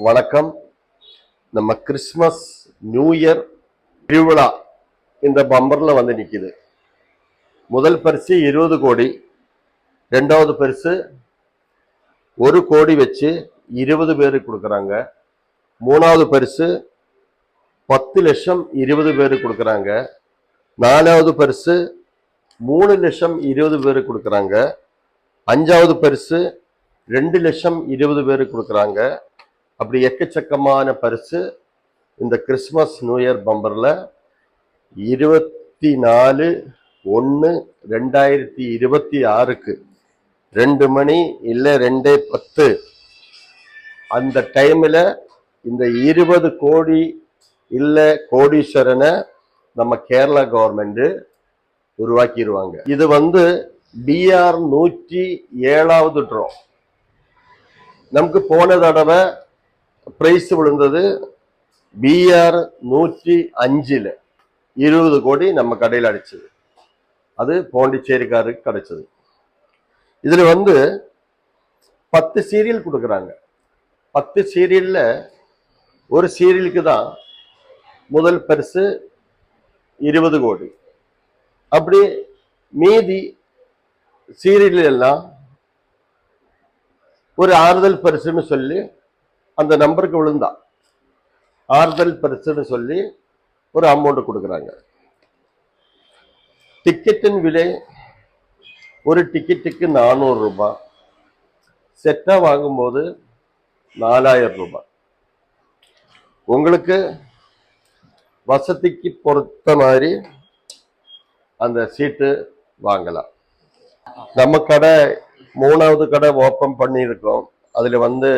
வணக்கம். நம்ம Christmas new year திருவிழா இந்த பம்பர்ல வந்து நிக்குது. முதல் பரிசு 20 கோடி, ரெண்டாவது பரிசு 1 கோடி வச்சு 20 பேருக்கு கொடுக்கறாங்க. மூணாவது பரிசு 10 லட்சம் 20 பேருக்கு கொடுக்கறாங்க. நாலாவது பரிசு 3 லட்சம் 20 பேருக்கு கொடுக்கறாங்க. அஞ்சாவது பரிசு 2 லட்சம் 20 பேருக்கு கொடுக்கறாங்க. அப்படி எக்கச்சக்கமான பரிசு இந்த கிறிஸ்மஸ் நியூ இயர் பம்பர்ல 24/1/2026 2 மணி இல்ல 2:10 அந்த டைம்ல இந்த 20 கோடி இல்ல கோடீஸ்வரனை நம்ம கேரளா கவர்மெண்ட் உருவாக்கிடுவாங்க. இது வந்து BR 107வது ட்ரா. நமக்கு போன தடவை பிரைஸ் விழுந்தது BR 105ல 20 கோடி நம்ம கடையில் அடிச்சது. அது பாண்டிச்சேரிக்காருக்கு கிடைச்சது. இதுல வந்து 10 சீரியல் கொடுக்குறாங்க. 10 சீரியல்ல ஒரு சீரியலுக்கு தான் முதல் பரிசு 20 கோடி. அப்படி மீதி சீரியல் எல்லாம் ஒரு ஆறுதல் பரிசுன்னு சொல்லி அந்த நம்பருக்கு விழுந்தா ஆறுதல் பரிசுன்னு சொல்லி ஒரு அமௌண்ட் கொடுக்குறாங்க. டிக்கெட்டின் விலை ஒரு டிக்கெட்டுக்கு 400 ரூபாய், செட்டா வாங்கும்போது 4000 ரூபாய். உங்களுக்கு வசதிக்கு பொறுத்த மாதிரி அந்த சீட்டு வாங்கலாம். நம்ம கடை 3வது கடை ஓப்பன் பண்ணியிருக்கோம். அதுல வந்து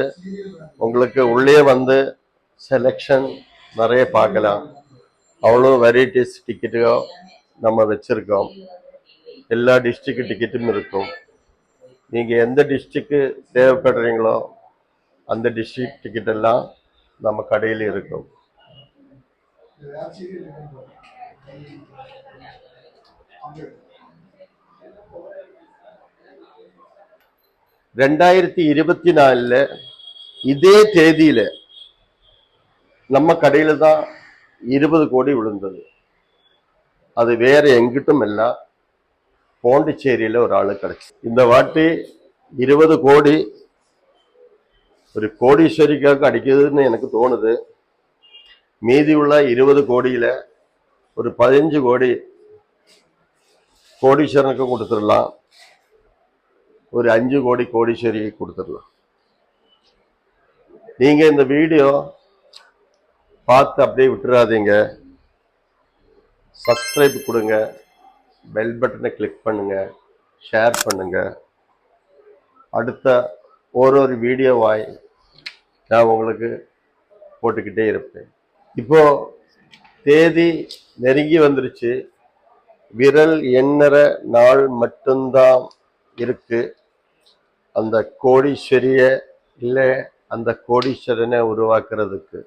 உங்களுக்கு உள்ளே வந்து செலெக்ஷன் நிறைய பார்க்கலாம். அவ்வளோ வெரைட்டிஸ் டிக்கெட்டோ நம்ம வச்சிருக்கோம். எல்லா டிஸ்ட்ரிக்ட் டிக்கெட்டும் இருக்கும். நீங்க எந்த டிஸ்ட்ரிக்ட் தேவைப்படுறீங்களோ அந்த டிஸ்ட்ரிக்ட் டிக்கெட் எல்லாம் நம்ம கடையில் இருக்கும். 2024 இதே தேதியில நம்ம கடையில தான் 20 கோடி விழுந்தது. அது வேற எங்கிட்டும் இல்ல, பாண்டிச்சேரியில ஒரு ஆளு கிடைச்சு. இந்த வாட்டி 20 கோடி ஒரு கோடீஸ்வரிக்காக அடிக்குதுன்னு எனக்கு தோணுது. மீதி உள்ள 20 கோடியில ஒரு 15 கோடி கோடீஸ்வரனுக்கு கொடுத்துடலாம். ஒரு 5 கோடி கோடீஸ்வரிக்கு கொடுத்துடலாம். நீங்க இந்த வீடியோ பார்த்து அப்படியே விட்டுறாதீங்க. சப்ஸ்கிரைப் கொடுங்க, பெல் பட்டனை கிளிக் பண்ணுங்க, ஷேர் பண்ணுங்க. அடுத்த ஒரு வீடியோவாய் நான் உங்களுக்கு போட்டுக்கிட்டே இருப்பேன். இப்போ தேதி நெருங்கி வந்துருச்சு. விரல் எண்ணற நாள் மட்டும்தான் இருக்கு. அந்த கோடீஸ்வரிய இல்லை அந்த கோடீஸ்வரனை உருவாக்குறதுக்கு